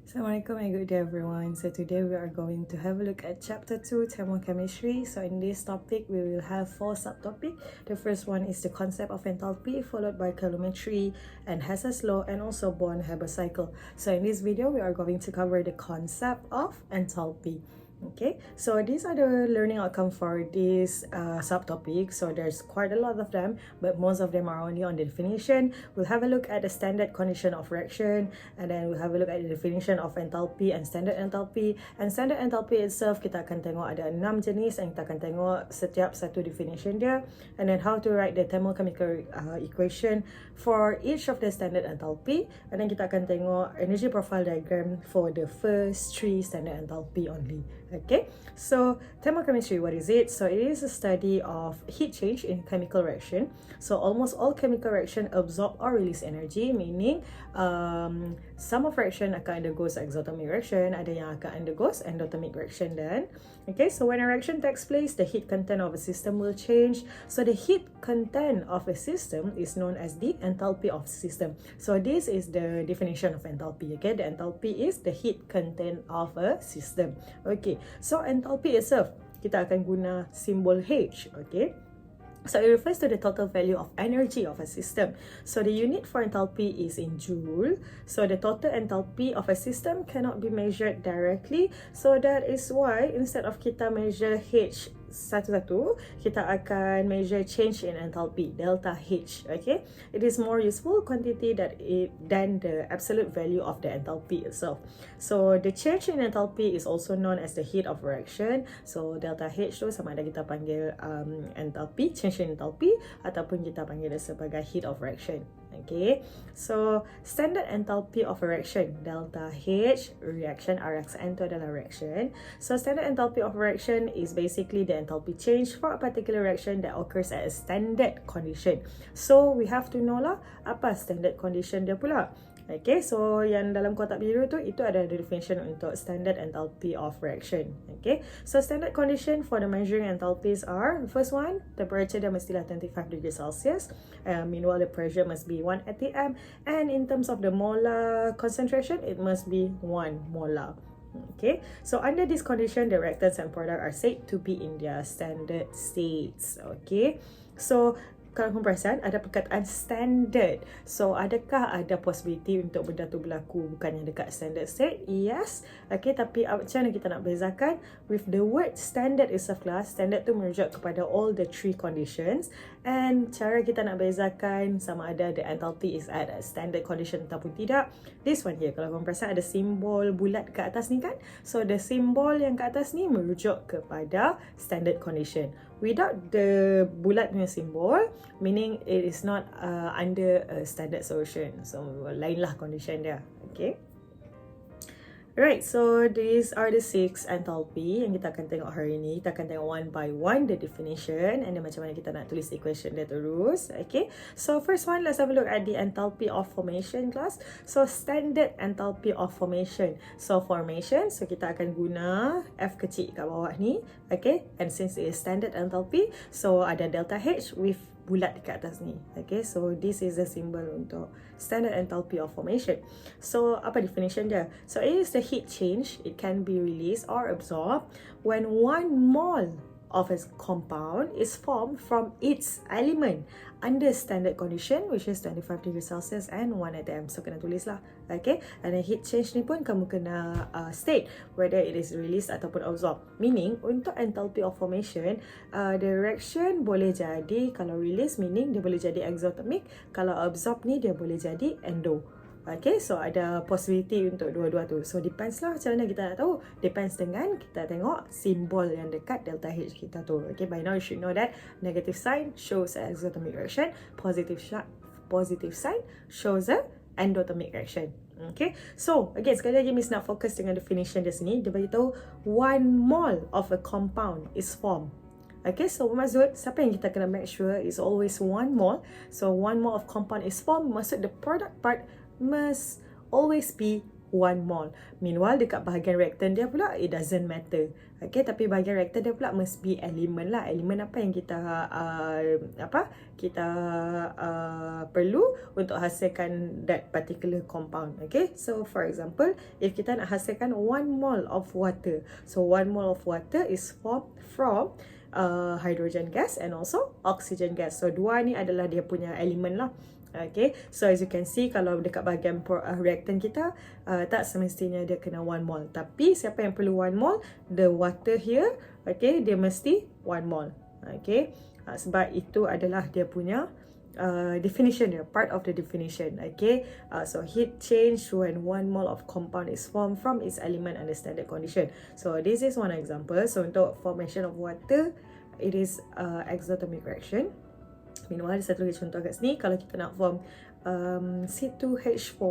Assalamualaikum and good day everyone. So today we are going to have a look at chapter 2 thermochemistry. So in this topic we will have 4 subtopics. The first one is the concept of enthalpy, followed by calorimetry and Hess's law, and also Born-Haber cycle. So in this video we are going to cover the concept of enthalpy. Okay, so these are the learning outcome for this subtopic. So there's quite a lot of them, but most of them are only on the definition. We'll have a look at the standard condition of reaction, and then we'll have a look at the definition of enthalpy and standard enthalpy. And standard enthalpy itself, kita akan tengok ada 6 jenis, and kita akan tengok setiap satu definition dia, and then how to write the thermochemical equation for each of the standard enthalpy, and then kita akan tengok energy profile diagram for the first 3 standard enthalpy only. Okay, so thermochemistry, what is it? So it is a study of heat change in chemical reaction. So almost all chemical reaction absorb or release energy, meaning some of reaction akan undergo exothermic reaction, ada yang akan undergo endothermic reaction then. Okay, so when a reaction takes place, the heat content of a system will change. So the heat content of a system is known as the enthalpy of the system. So this is the definition of enthalpy. Okay, the enthalpy is the heat content of a system. Okay, so enthalpy itself, kita akan guna simbol H. Okay, so it refers to the total value of energy of a system. So the unit for enthalpy is in joule. So the total enthalpy of a system cannot be measured directly. So that is why instead of kita measure H satu-satu, kita akan measure change in enthalpy, delta H. Okay, it is more useful quantity than the absolute value of the enthalpy itself. So the change in enthalpy is also known as the heat of reaction. So delta H tu sama ada kita panggil enthalpy, change in enthalpy, ataupun kita panggil dia sebagai heat of reaction. Okay, so standard enthalpy of a reaction, delta H, reaction, RXN tu adalah reaction. So standard enthalpy of a reaction is basically the enthalpy change for a particular reaction that occurs at a standard condition. So we have to know lah apa standard condition dia pula. Okay, so yang dalam kotak biru tu, itu ada definition untuk standard enthalpy of reaction. Okay, so standard condition for the measuring enthalpies are, the first one, temperature dia mestilah 25 degrees Celsius. Meanwhile, the pressure must be 1 atm. And in terms of the molar concentration, it must be 1 molar. Okay, so under this condition, the reactants and product are said to be in their standard states. Okay, so kalau kamu perasan, ada perkataan standard. So, adakah ada possibility untuk benda tu berlaku bukannya dekat standard state? Yes. Okay, tapi macam mana kita nak bezakan? With the word standard itself lah, standard tu merujuk kepada all the 3 conditions. And cara kita nak bezakan sama ada the enthalpy is at a standard condition ataupun tidak. This one here, kalau kamu perasan ada simbol bulat ke atas ni kan? So, the symbol yang ke atas ni merujuk kepada standard condition. Without the bulat punya symbol, meaning it is not under a standard solution. So, lain lah condition dia. Okay. Right, so these are the 6 enthalpy yang kita akan tengok hari ni. Kita akan tengok one by one the definition and then macam mana kita nak tulis equation dia terus. Okay, so first one, let's have a look at the enthalpy of formation class. So standard enthalpy of formation. So formation, so kita akan guna F kecil kat bawah ni. Okay, and since it is standard enthalpy, so ada delta H with bulat dekat atas ni. Okay, so this is the symbol untuk standard enthalpy of formation. So apa definition dia? So it is the heat change. It can be released or absorbed when 1 mole of a compound is formed from its element under standard condition, which is 25 degrees Celsius and 1 atm. So kena tulis lah. Okay, and then heat change ni pun kamu kena state whether it is released ataupun absorbed. Meaning untuk enthalpy of formation, the reaction boleh jadi, kalau release meaning dia boleh jadi exothermic, kalau absorb ni dia boleh jadi endo. Okay, so ada possibility untuk dua-dua tu. So depends lah macam mana kita nak tahu. Depends dengan kita tengok simbol yang dekat delta H kita tu. Okay, by now you should know that negative sign shows an exothermic reaction, positive sign shows a endothermic reaction. Okay, so again sekali lagi Miss nak fokus dengan definition dia sini. Dia beritahu 1 mole of a compound is formed. Okay, so maksud siapa yang kita kena make sure is always 1 mole. So 1 mole of compound is formed, maksud the product part must always be 1 mole. Meanwhile, dekat bahagian reactant dia pula, it doesn't matter. Okay, tapi bahagian reactant dia pula must be element lah. Element apa yang kita perlu untuk hasilkan that particular compound. Okay, so for example, if kita nak hasilkan 1 mole of water, so 1 mole of water is formed from hydrogen gas and also oxygen gas. So dua ni adalah dia punya elemen lah. Okay, so as you can see, kalau dekat bahagian reactant kita, tak semestinya dia kena 1 mole. Tapi siapa yang perlu 1 mole? The water here, okay, dia mesti 1 mole. Okay, sebab itu adalah dia punya definition dia, part of the definition. Okay, so heat change when 1 mole of compound is formed from its element under standard condition. So this is one example. So untuk formation of water, it is exothermic reaction. Meanwhile, saya tulis contoh kat sini, kalau kita nak form C2H4,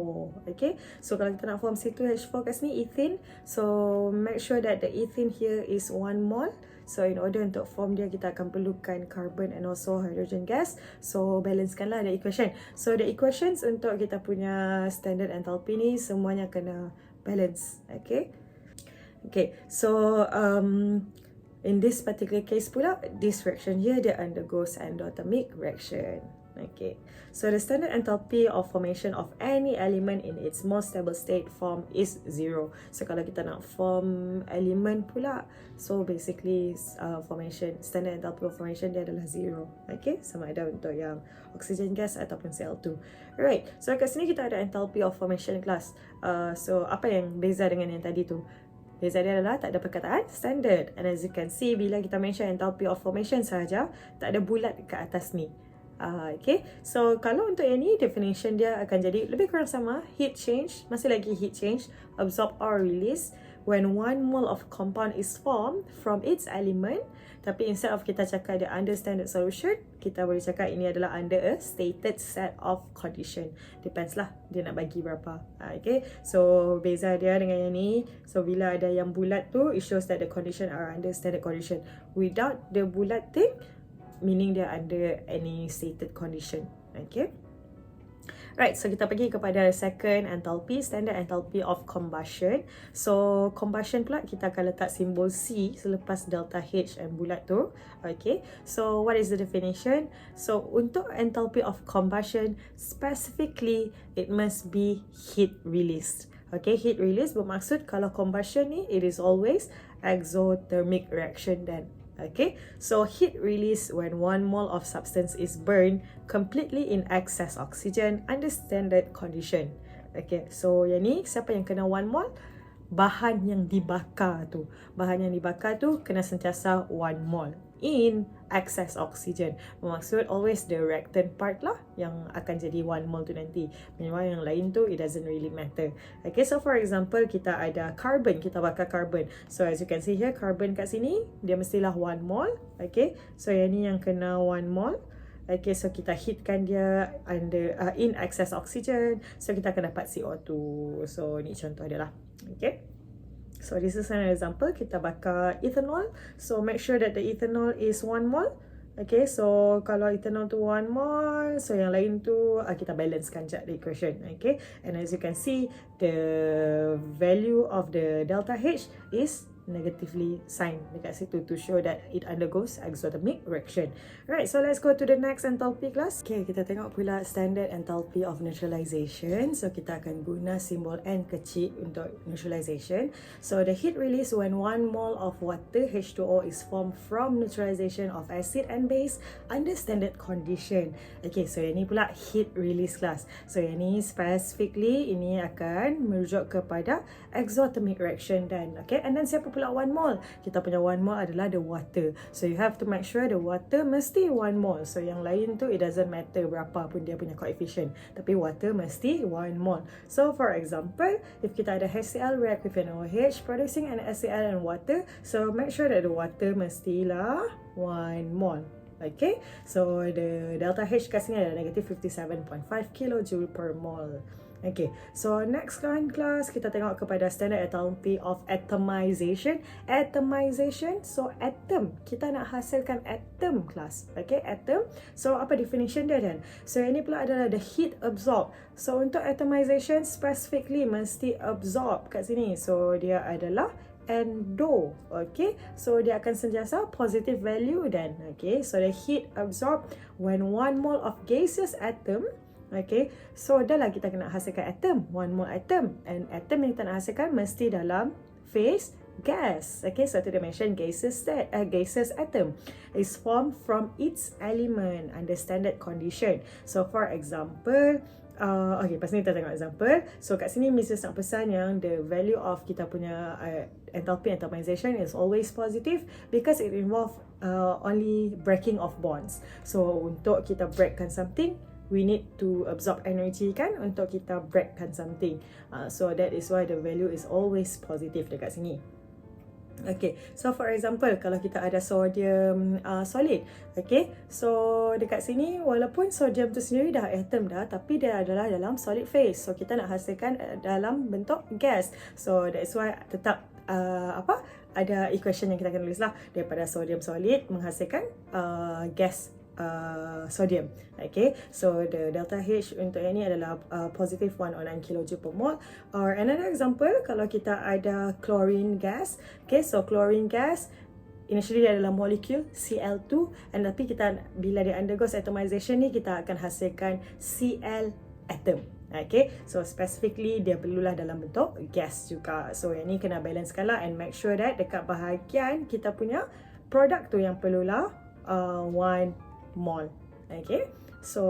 okay, so kalau kita nak form C2H4 kat sini, ethene, so make sure that the ethene here is 1 mole. So in order untuk form dia, kita akan perlukan carbon and also hydrogen gas. So balancekanlah the equation. So the equations untuk kita punya standard enthalpy ni semuanya kena balance. Okay, okay, so in this particular case pula, this reaction here, dia undergoes endothermic reaction. Okay, so the standard enthalpy of formation of any element in its most stable state form is 0. So kalau kita nak form element pula, so basically formation, standard enthalpy of formation dia adalah 0. Okay, sama ada untuk yang oxygen gas ataupun Cl2. Alright, so kat sini kita ada enthalpy of formation class. So apa yang beza dengan yang tadi tu? Beza dia adalah tak ada perkataan standard. And as you can see, bila kita mention enthalpy of formation sahaja, tak ada bulat ke atas ni. Okay, so kalau untuk yang ni, definition dia akan jadi lebih kurang sama. Heat change, masih lagi heat change, absorb or release when 1 mole of compound is formed from its element. Tapi instead of kita cakap dia under standard solution, kita boleh cakap ini adalah under a stated set of condition. Depends lah dia nak bagi berapa. Okay, so beza dia dengan yang ni, so bila ada yang bulat tu, it shows that the condition are under standard condition. Without the bulat thing, meaning dia under any stated condition. Okay, right, so kita pergi kepada second enthalpy, standard enthalpy of combustion. So combustion pula kita akan letak simbol C selepas delta H and bulat tu. Okay, so what is the definition? So untuk enthalpy of combustion, specifically it must be heat released. Okay, heat release bermaksud kalau combustion ni, it is always exothermic reaction then. Okay, so heat release when 1 mole of substance is burned completely in excess oxygen under standard condition. Okay, so yang ni siapa yang kena 1 mole? Bahan yang dibakar tu. Bahan yang dibakar tu kena sentiasa 1 mole in excess oxygen. Bermaksud always the reactant part lah yang akan jadi 1 mole tu nanti. Meanwhile yang lain tu, it doesn't really matter. Okay, so for example, kita ada carbon, kita bakar carbon. So as you can see here, carbon kat sini, dia mestilah 1 mole. Okay, so yang ni yang kena 1 mole. Okay, so kita heatkan dia under in excess oxygen. So kita akan dapat CO2. So ni contoh dia lah. Okay, so this is an example. Kita bakar ethanol. So make sure that the ethanol is 1 mole. Okay, so kalau ethanol tu 1 mole, so yang lain tu kita balancekan sekejap the equation. Okay, and as you can see, the value of the delta H is negatively signed dekat situ to show that it undergoes exothermic reaction. Right, so let's go to the next enthalpy class. Okay, kita tengok pula standard enthalpy of neutralization. So kita akan guna simbol N kecil untuk neutralization. So the heat release when 1 mole of water H2O is formed from neutralization of acid and base under standard condition. Okay, so yang ni pula heat release class. So yang ni specifically ini akan merujuk kepada exothermic reaction dan okay, and then siapa pula 1 mole? Kita punya 1 mole adalah the water. So you have to make sure the water mesti 1 mole. So yang lain tu, it doesn't matter berapa pun dia punya coefficient. Tapi water mesti 1 mole. So for example, if kita ada HCl react with an OH producing an HCl and water, so make sure that the water mestilah 1 mole. Okay, so the delta H kat sini adalah negative 57.5 kJ per mole. Okay, so next kan class kita tengok kepada standard enthalpy of atomization. Atomization, so atom, kita nak hasilkan atom class. Okay, atom. So apa definition dia dan? So ini pula adalah the heat absorb. So untuk atomization specifically mesti absorb kat sini. So dia adalah endo. Okay, so dia akan sentiasa positive value dan. Okay, so the heat absorb when 1 mole of gaseous atom. Okay, so dah lah kita kena hasilkan atom, 1 mole atom, and atom yang kita nak hasilkan mesti dalam phase gas. Okay, so dia mention gaseous atom is formed from its element under standard condition. So for example, okay, lepas ni kita tengok example. So kat sini Mrs. nak pesan yang the value of kita punya enthalpy atomization is always positive because it involve only breaking of bonds. So untuk kita breakkan something, we need to absorb energy kan untuk kita breakkan something. So that is why the value is always positive dekat sini. Okay, so for example, kalau kita ada sodium solid, okay, so dekat sini walaupun sodium tu sendiri dah atom dah, tapi dia adalah dalam solid phase. So kita nak hasilkan dalam bentuk gas. So that's why tetap ada equation yang kita akan tulis lah, daripada sodium solid menghasilkan gas sodium. Okay, so the delta H untuk yang ni adalah positive 109 kJ per mole. Or another example, kalau kita ada chlorine gas, okay, so chlorine gas initially dia adalah molecule Cl2, and tapi kita bila dia undergoes atomization ni kita akan hasilkan Cl atom. Okay, so specifically dia perlulah dalam bentuk gas juga. So yang ni kena balancekan lah and make sure that dekat bahagian kita punya produk tu yang perlulah 1 mole. Okay, so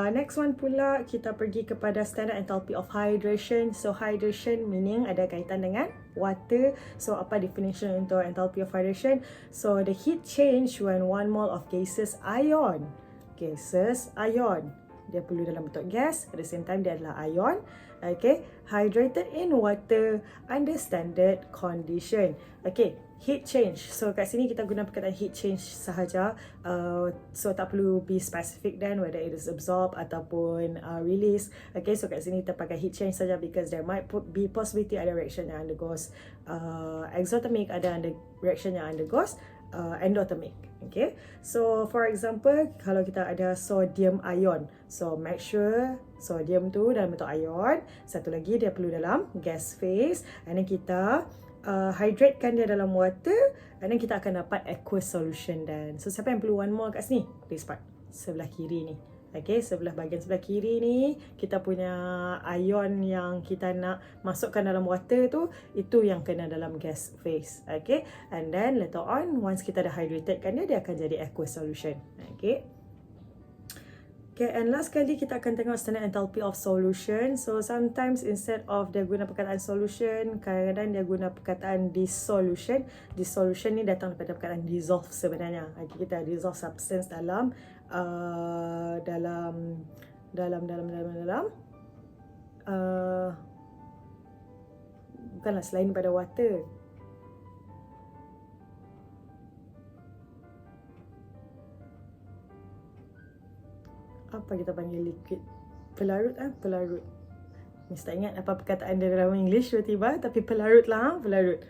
next one pula kita pergi kepada standard enthalpy of hydration. So hydration meaning ada kaitan dengan water. So apa definition untuk enthalpy of hydration? So the heat change when 1 mole of gaseous ion. Gaseous ion, dia perlu dalam bentuk gas, at the same time dia adalah ion. Okay, hydrated in water under standard condition. Okay, heat change. So kat sini kita guna perkataan heat change sahaja. So tak perlu be specific then whether it is absorb ataupun release. Okay, so kat sini kita pakai heat change saja because there might be possibility ada reaction yang undergoes exothermic, ada reaction yang undergoes endothermic. Okay, so for example, kalau kita ada sodium ion, so make sure sodium tu dalam bentuk ion, satu lagi dia perlu dalam gas phase, and then kita hydratekan dia dalam water, and then kita akan dapat aqueous solution. Dan so siapa yang perlu 1 mole kat sini? This part, sebelah kiri ni. Okay, bahagian sebelah kiri ni kita punya ion yang kita nak masukkan dalam water tu, itu yang kena dalam gas phase. Okay, and then later on once kita dah hydratedkan dia akan jadi aqueous solution. Okay. Okay, and last kali kita akan tengok standard enthalpy of solution. So sometimes instead of dia guna perkataan solution, kadang-kadang dia guna perkataan dissolution. Dissolution ni datang daripada perkataan dissolve sebenarnya. Okay, kita dissolve substance dalam bukanlah selain daripada water. Apa kita panggil liquid? Pelarut pelarut. Mesti tak ingat apa perkataan dia dalam English tiba-tiba, tapi pelarut lah, pelarut.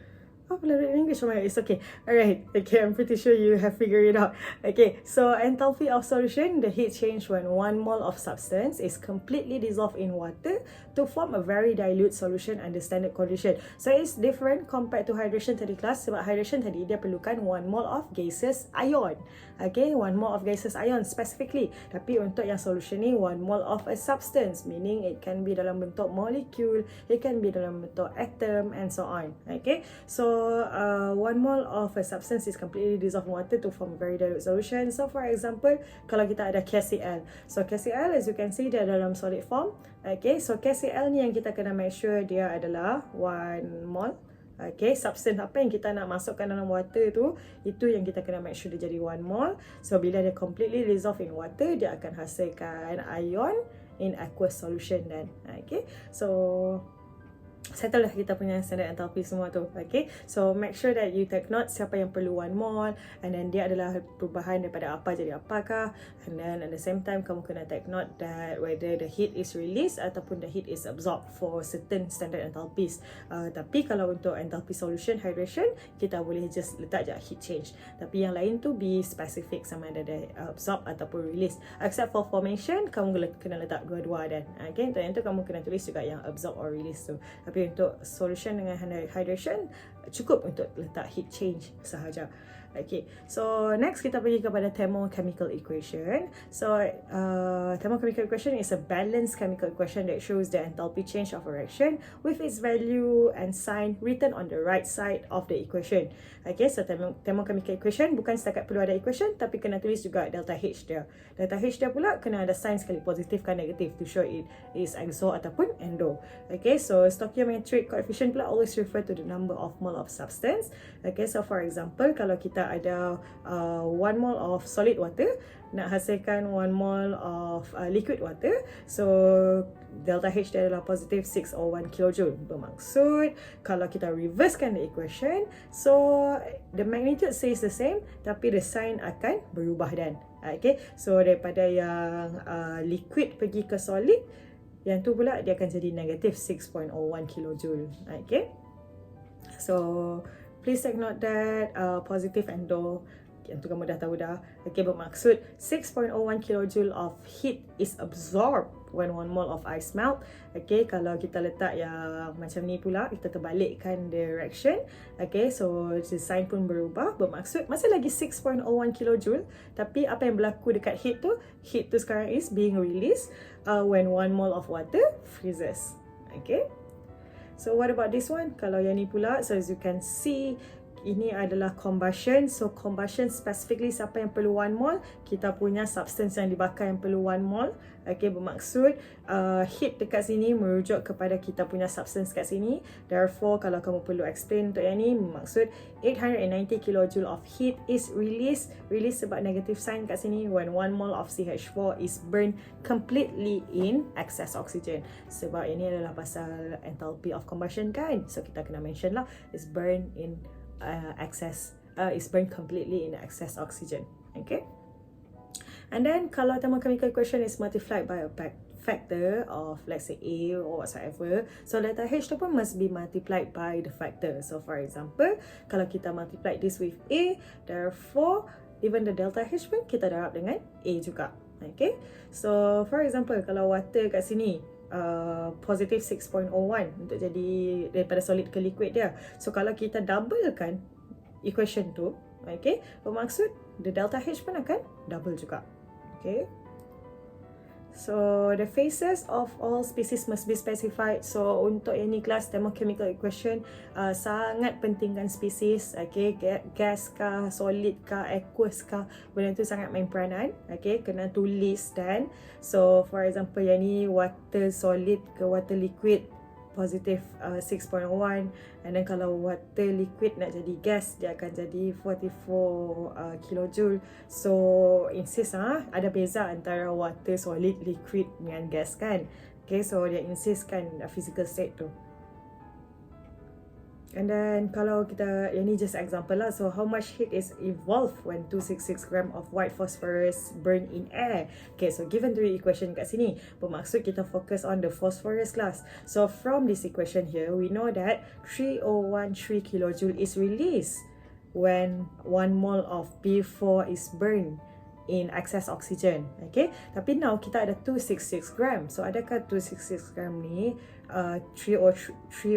Oh, pelarut in English, oh my God, it's okay. Alright, okay, I'm pretty sure you have figured it out. Okay, so enthalpy of solution, the heat change when 1 mole of substance is completely dissolved in water to form a very dilute solution under standard condition. So it's different compared to hydration tadi kelas, sebab hydration tadi dia perlukan 1 mole of gaseous ion. Okay, 1 mole of gaseous ion specifically. Tapi untuk yang solution ni 1 mole of a substance, meaning it can be dalam bentuk molecule, it can be dalam bentuk atom and so on. Okay, so 1 mole of a substance is completely dissolved in water to form a very dilute solution. So for example, kalau kita ada KCl, so KCl as you can see dia dalam solid form. Okay, so KCl ni yang kita kena make sure dia adalah 1 mole. Okay, substance apa yang kita nak masukkan dalam water tu, itu yang kita kena make sure dia jadi 1 mole. So bila dia completely dissolved in water, dia akan hasilkan ion in aqueous solution then. Okay, so settle lah kita punya standard enthalpy semua tu. Okay, so make sure that you take note siapa yang perlu 1 mole, and then dia adalah perubahan daripada apa jadi apakah, and then at the same time kamu kena take note that whether the heat is released ataupun the heat is absorbed for certain standard enthalpies. Tapi kalau untuk enthalpy solution hydration, kita boleh just letak je heat change, tapi yang lain tu be specific sama ada absorb ataupun release. Except for formation, kamu kena letak dua-dua dan okay, untuk yang tu kamu kena tulis juga yang absorb or release tu. Tapi untuk solution dengan hydration, cukup untuk letak heat change sahaja. Okay, so next kita pergi kepada thermochemical equation. So thermochemical equation is a balanced chemical equation that shows the enthalpy change of a reaction with its value and sign written on the right side of the equation. Okay, so thermochemical equation bukan setakat perlu ada equation, tapi kena tulis juga delta H dia. Delta H dia pula kena ada sign sekali, positif kan negatif, to show it is exo ataupun endo. Okay, so stoichiometric coefficient pula always refer to the number of mole of substance. Okay, so for example, kalau kita ada 1 mole of solid water nak hasilkan 1 mole of liquid water, so delta H dia adalah positive 601 kilojoule. Bermaksud kalau kita reversekan the equation, so the magnitude stays the same tapi the sign akan berubah dan. Okay, so daripada yang liquid pergi ke solid, yang tu pula dia akan jadi negative 6.01 kilojoule. Okay, so please take note that positive endo, yang tu kamu dah tahu dah. Okay, bermaksud 6.01 kilojoule of heat is absorbed when 1 mole of ice melt. Okay, kalau kita letak yang macam ni pula, kita terbalikkan the reaction. Okay, so the sign pun berubah. Bermaksud masih lagi 6.01 kilojoule, tapi apa yang berlaku dekat heat tu sekarang is being released when 1 mole of water freezes. Okay, so what about this one? Kalau yang ni pula, so as you can see, ini adalah combustion. So combustion specifically siapa yang perlu 1 mole? Kita punya substance yang dibakar yang perlu 1 mole. Okay, bermaksud heat dekat sini merujuk kepada kita punya substance kat sini. Therefore, kalau kamu perlu explain untuk yang ni, bermaksud 890 kilojoule of heat is released. Release sebab negative sign kat sini when 1 mole of CH4 is burned completely in excess oxygen. Sebab ini adalah pasal enthalpy of combustion kan. So kita kena mention lah, is burned in is burned completely in excess oxygen. Okay, and then kalau thermochemical equation is multiplied by a factor of, let's say, A or whatsoever, so delta H tu pun must be multiplied by the factor. So for example, kalau kita multiply this with A, therefore even the delta H pun kita darab dengan A juga. Okay, so for example, kalau water kat sini positive 6.01 untuk jadi daripada solid ke liquid dia. So kalau kita doublekan equation tu, okay, bermaksud the delta H pun akan double juga. Okay, so the phases of all species must be specified. So untuk yang ni kelas thermochemical equation sangat pentingkan species. Okay, gas kah, solid kah, aqueous kah, benda tu sangat main peranan. Okay, kena tulis dan. So for example yang ni water solid ke water liquid, positive 6.1, and then kalau water liquid nak jadi gas, dia akan jadi 44 kilojoule. So insist ada beza antara water solid, liquid dengan gas kan. Okay, so dia insist kan physical state tu. And then kalau kita, yang ni just example lah. So how much heat is evolved when 266 gram of white phosphorus burn in air? Okay, so given the equation kat sini, bermaksud kita focus on the phosphorus class. So from this equation here, we know that 3013 kilojoule is released when 1 mole of P4 is burned in excess oxygen. Okay, tapi now kita ada 266 gram. So adakah 266 gram ni 3013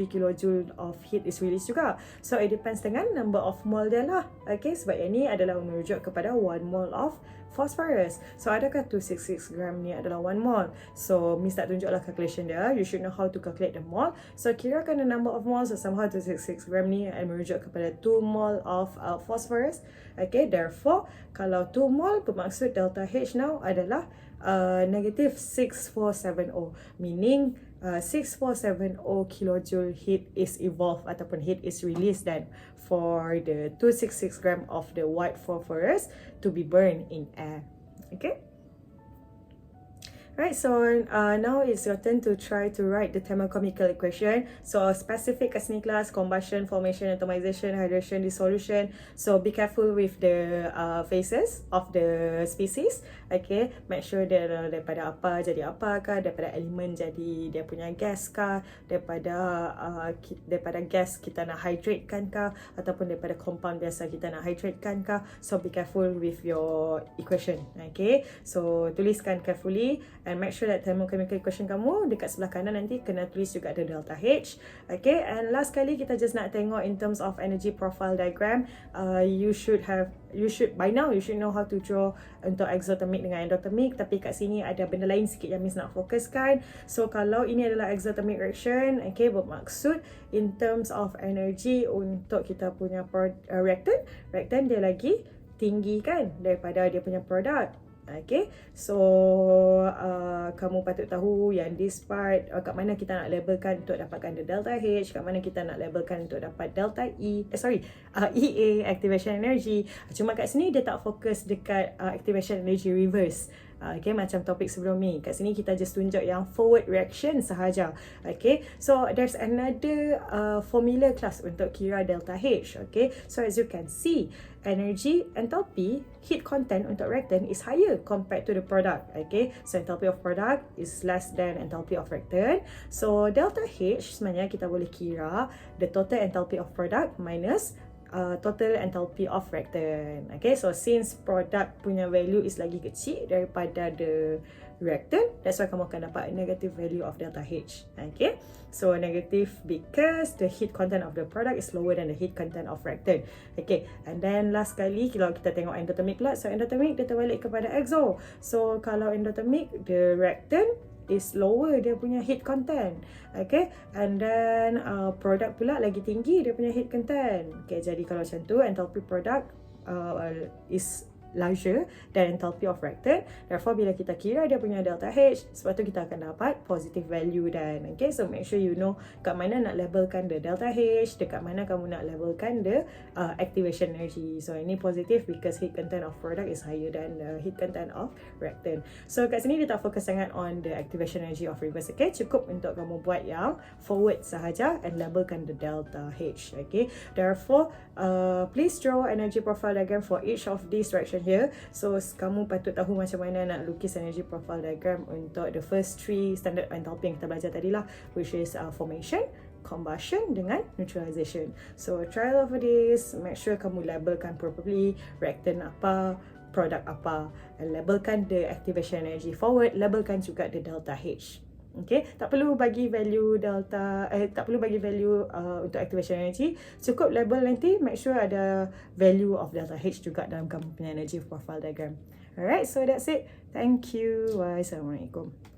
kilojoule of heat is released juga? So it depends dengan number of mole dia lah. Okay, sebab yang ni adalah merujuk kepada 1 mole of phosphorus. So adakah 266 gram ni adalah 1 mole? So Miss tak tunjuklah calculation dia. You should know how to calculate the mole. So kirakan the number of moles, so somehow 266 gram ni merujuk kepada 2 mole of phosphorus. Okay, therefore kalau 2 mole bermaksud delta H now adalah negative 6470, meaning 6470 kilojoule heat is evolved ataupun heat is released then for the 266 gram of the white phosphorus to be burned in air. Okay, Right, so now it's your turn to try to write the thermochemical equation. So specific kat sini kelas, combustion, formation, atomization, hydration, dissolution. So be careful with the phases of the species. Okay, make sure dia daripada apa jadi apa kah, daripada elemen jadi dia punya gas kah, daripada gas kita nak hydrate kan kah, ataupun daripada compound biasa kita nak hydrate kan kah. So be careful with your equation. Okay, so tuliskan carefully. And make sure that thermochemical equation kamu dekat sebelah kanan nanti kena tulis juga ada delta H. Okay, and last kali kita just nak tengok in terms of energy profile diagram. You should by now know how to draw untuk exothermic dengan endothermic. Tapi kat sini ada benda lain sikit yang Miss nak fokuskan. So kalau ini adalah exothermic reaction, okay, bermaksud in terms of energy untuk kita punya reactant dia lagi tinggi kan daripada dia punya produk. Okay, so kamu patut tahu yang this part kat mana kita nak labelkan untuk dapatkan the delta H, kat mana kita nak labelkan untuk dapat delta EA, activation energy. Cuma kat sini dia tak fokus dekat activation energy reverse. Okay, macam topik sebelum ni. Kat sini kita just tunjuk yang forward reaction sahaja. Okay, so there's another formula class untuk kira delta H. Okay, so as you can see, energy, enthalpy, heat content untuk reactant is higher compared to the product. Okay, so enthalpy of product is less than enthalpy of reactant. So delta H sebenarnya kita boleh kira the total enthalpy of product minus total enthalpy of reactant. Okay, so since product punya value is lagi kecil daripada the reactant, that's why kamu akan dapat negative value of delta H. Okay, so negative because the heat content of the product is lower than the heat content of reactant. Okay, and then last kali kalau kita tengok endothermic pula, so endothermic dia terbalik kepada exo. So kalau endothermic, the reactant is lower dia punya heat content. Okay, and then product pula lagi tinggi dia punya heat content. Okay, jadi kalau macam tu enthalpy product is larger than enthalpy of reactant. Therefore bila kita kira dia punya delta H, sebab tu kita akan dapat positive value dan okay, so make sure you know kat mana nak labelkan the delta H, dekat mana kamu nak labelkan the activation energy. So ini positive because heat content of product is higher than the heat content of reactant. So kat sini dia tak fokus sangat on the activation energy of reverse. Okay, cukup untuk kamu buat yang forward sahaja and labelkan the delta H. Okay, therefore please draw energy profile diagram for each of these reactions here. So kamu patut tahu macam mana nak lukis energy profile diagram untuk the first three standard enthalpy yang kita belajar tadi lah, which is formation, combustion dengan neutralization. So try over this, make sure kamu labelkan properly reactant apa, product apa, and labelkan the activation energy forward, labelkan juga the delta H. Okay, tak perlu bagi value untuk activation energy. Cukup label nanti, make sure ada value of delta H juga dalam kamu punya energy profile diagram. Alright, so that's it. Thank you. Bye. Assalamualaikum.